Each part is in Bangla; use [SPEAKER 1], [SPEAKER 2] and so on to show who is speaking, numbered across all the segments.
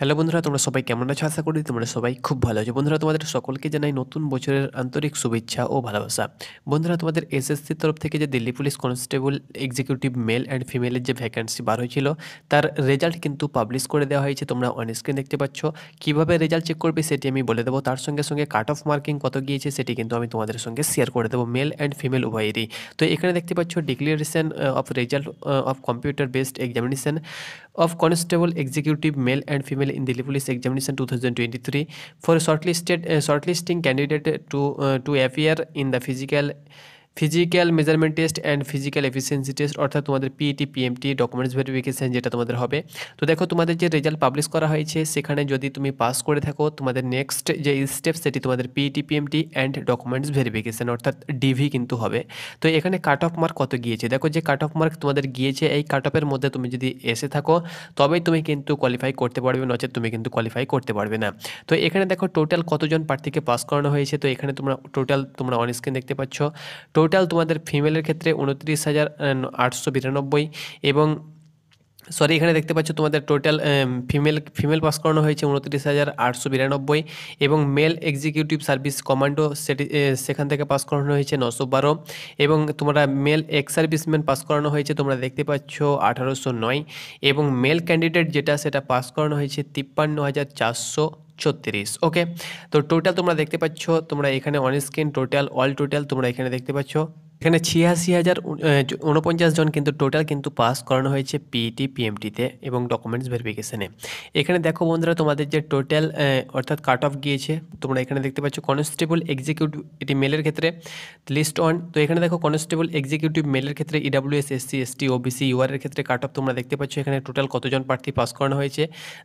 [SPEAKER 1] হ্যালো বন্ধুরা, তোমরা সবাই কেমন আছো? আশা করি তোমরা সবাই খুব ভালো আছো। বন্ধুরা, তোমাদের সকলকে জানাই নতুন বছরের আন্তরিক শুভেচ্ছা ও ভালোবাসা। বন্ধুরা, তোমাদের এসএসসির তরফ থেকে যে Delhi police constable executive male and ফিমেলের যে ভ্যাকেন্সি বার হয়েছিল, তার রেজাল্ট কিন্তু পাবলিশ করে দেওয়া হয়েছে। তোমরা অন স্ক্রিন দেখতে পাচ্ছ। কীভাবে রেজাল্ট চেক করবে সেটি আমি বলে দেবো। তার সঙ্গে সঙ্গে কাট অফ মার্কিং কত গিয়েছে সেটি কিন্তু আমি তোমাদের সঙ্গে শেয়ার করে দেবো, মেল অ্যান্ড ফিমেল উভয়েরই। তো এখানে দেখতে পাচ্ছ declaration of result of computer based examination of Constable Executive Male and Female in Delhi Police Examination 2023 for shortlisting candidate to appear in the physical measurement test and physical efficiency test, অর্থাৎ তোমাদের পিইটি পিএমটি ডকুমেন্টস ভেরিফিকেশান যেটা তোমাদের হবে। তো দেখো, তোমাদের যে রেজাল্ট পাবলিশ করা হয়েছে সেখানে যদি তুমি পাস করে থাকো, তোমাদের নেক্সট যে স্টেপ সেটি তোমাদের PET PMT and documents verification অর্থাৎ ডিভি কিন্তু হবে। তো এখানে কাট অফ মার্ক কত গিয়েছে দেখো, যে কাট অফ মার্ক তোমাদের গিয়েছে এই কাট অফের মধ্যে তুমি যদি এসে থাকো তবেই তুমি কিন্তু কোয়ালিফাই করতে পারবে, নচেত তুমি কিন্তু কোয়ালিফাই করতে পারবে না। তো এখানে দেখো টোটাল কতজন প্রার্থীকে পাস করানো হয়েছে। তো এখানে তোমরা অন স্ক্রিন দেখতে পাচ্ছ। টোটাল তোমাদের ফিমেলের ক্ষেত্রে 29,892 এবং এখানে দেখতে পাচ্ছ তোমাদের টোটাল ফিমেল পাস করানো হয়েছে 29,892 এবং মেল এক্সিকিউটিভ সার্ভিস কমান্ডো সেখান থেকে পাস করানো হয়েছে 912 এবং তোমরা মেল এক্স সার্ভিসম্যান পাস করানো হয়েছে তোমরা দেখতে পাচ্ছ 1809 এবং মেল ক্যান্ডিডেট সেটা পাস করানো হয়েছে 53,436। ওকে, তো টোটাল তোমরা দেখতে পাচ্ছ, তোমরা এখানে অন স্ক্রিন অল টোটাল তোমরা এখানে দেখতে পাচ্ছ। এখানে 86,049 জন কিন্তু টোটাল কিন্তু পাস করানো হয়েছে পিইটি পিএমটিতে এবং ডকুমেন্টস ভেরিফিকেশানে। এখানে দেখো বন্ধুরা, তোমাদের যে টোটাল অর্থাৎ কাট অফ গিয়েছে তোমরা এখানে দেখতে পাচ্ছ। কনস্টেবল এক্সিকিউটিভ এটি মেলের ক্ষেত্রে লিস্ট 1। তো এখানে দেখো কনস্টেবল এক্সিকিউটিভ মেলের ক্ষেত্রে EWS SC ST OBC UR এর ক্ষেত্রে কাট অফ তোমরা দেখতে পাচ্ছ। এখানে টোটাল কতজন প্রার্থী পাস করানো হয়েছে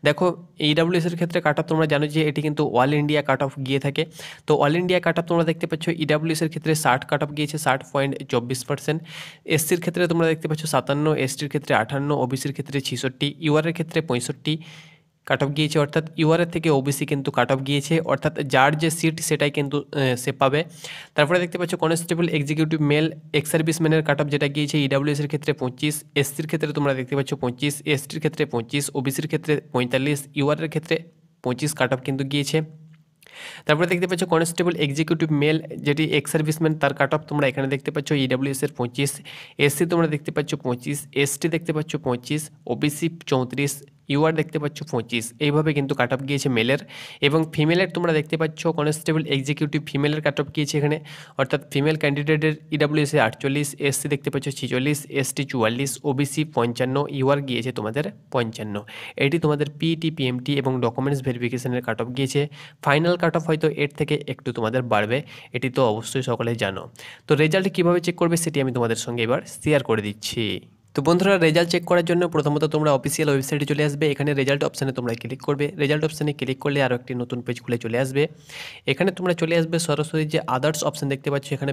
[SPEAKER 1] দেখো। ইডাব্লিউএস এর ক্ষেত্রে কাট অফ তোমরা জানো যে এটি কিন্তু অল ইন্ডিয়া কাট অফ গিয়ে থাকে। তো অল ইন্ডিয়া কাট অফ তোমরা দেখতে পাচ্ছ ইডাব্লিউএস এর ক্ষেত্রে 60 কাট অফ গিয়েছে 60.24%। এসসির ক্ষেত্রে তোমরা দেখতে পাচ্ছ 57, এসটির ক্ষেত্রে 58, ওবিসির ক্ষেত্রে 66, ইউআর এর ক্ষেত্রে 65 কাট অফ গিয়েছে, অর্থাৎ ইউআর এর থেকে ওবিসি কিন্তু কাট অফ গিয়েছে, অর্থাৎ যার যে সিট সেটাই কিন্তু সে পাবে। তারপরে দেখতে পাচ্ছ কনস্টেবল এক্সিকিউটিভ মেল এক্স সার্ভিসম্যানের কাট অফ যেটা গিয়েছে ইডাব্লিউএস এর ক্ষেত্রে 25, এসসির ক্ষেত্রে তোমরা দেখতে পাচ্ছ 25, এসটির ক্ষেত্রে 25, ওবিসির ক্ষেত্রে 45, ইউআর এর ক্ষেত্রে 25 কাট অফ কিন্তু গিয়েছে। তারপরে দেখতে পাচ্ছ কনস্টেবল এক্সিকিউটিভ মেল যেটি এক্স সার্ভিসম্যান তার কাট অফ তোমরা এখানে দেখতে পাচ্ছ ইডাব্লিউএস এর 25, এসসি তোমরা দেখতে পাচ্ছ 25, এসটি দেখতে পাচ্ছ 25, ওবিসি 34, ইউআর দেখতে পাচ্ছ 25। এইভাবে কিন্তু কাট অফ গিয়েছে মেলের। এবং ফিমেলের তোমরা দেখতে পাচ্ছ কনস্টেবল এক্সিকিউটিভ ফিমেলের কাট অফ গিয়েছে এখানে, অর্থাৎ ফিমেল ক্যান্ডিডেটের ইডাব্লিউএস এ 48, এসসি দেখতে পাচ্ছ 46, এসটি 44, ওবিসি 55, ইউআর গিয়েছে তোমাদের 55। এটি তোমাদের পিইটি পিএমটি এবং ডকুমেন্টস ভেরিফিকেশনের কাট অফ গিয়েছে। ফাইনাল কাট অফ হয়তো এর থেকে একটু তোমাদের বাড়বে, এটি তো অবশ্যই সকলে জানো। তো রেজাল্ট কীভাবে চেক করবে সেটি আমি তোমাদের সঙ্গে এবার শেয়ার করে দিচ্ছি। তো বন্ধুরা, রেজাল্ট চেক করার জন্য প্রথমত তোমরা অফিসিয়াল ওয়েবসাইটে চলে আসবে। এখানে রেজাল্ট অপশানে তোমরা ক্লিক করবে। রেজাল্ট অপশানে ক্লিক করলে আরও একটি নতুন পেজ খুলে চলে আসবে। এখানে তোমরা চলে আসবে সরাসরি যে আদার্স অপশান দেখতে পাচ্ছ, এখানে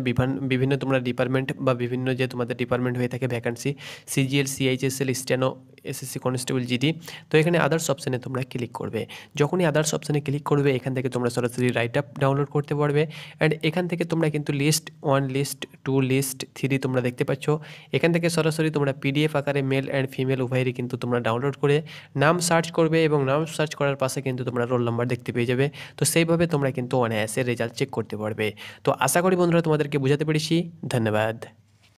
[SPEAKER 1] বিভিন্ন তোমরা ডিপার্টমেন্ট বা বিভিন্ন যে তোমাদের ডিপার্টমেন্ট হয়ে থাকে vacancy, CGL, CHSL, steno, SSC constable GD. তো এখানে আদার্স অপশানে তোমরা ক্লিক করবে। যখনই আদার্স অপশানে ক্লিক করবে এখান থেকে তোমরা সরাসরি রাইট আপ ডাউনলোড করতে পারবে। অ্যান্ড এখান থেকে তোমরা কিন্তু লিস্ট 1, লিস্ট 2, লিস্ট 3 তোমরা দেখতে পাচ্ছ। এখান থেকে সরাসরি তোমরা পিডিএফ আকারে মেল অ্যান্ড ফিমেল উভয়েরই কিন্তু তোমরা ডাউনলোড করে নাম সার্চ করবে এবং নাম সার্চ করার পাশে কিন্তু তোমরা রোল নাম্বার দেখতে পেয়ে যাবে। তো সেইভাবে তোমরা কিন্তু অনায়াসে রেজাল্ট চেক করতে পারবে। তো আশা করি বন্ধুরা তোমাদেরকে বোঝাতে পেরেছি। ধন্যবাদ।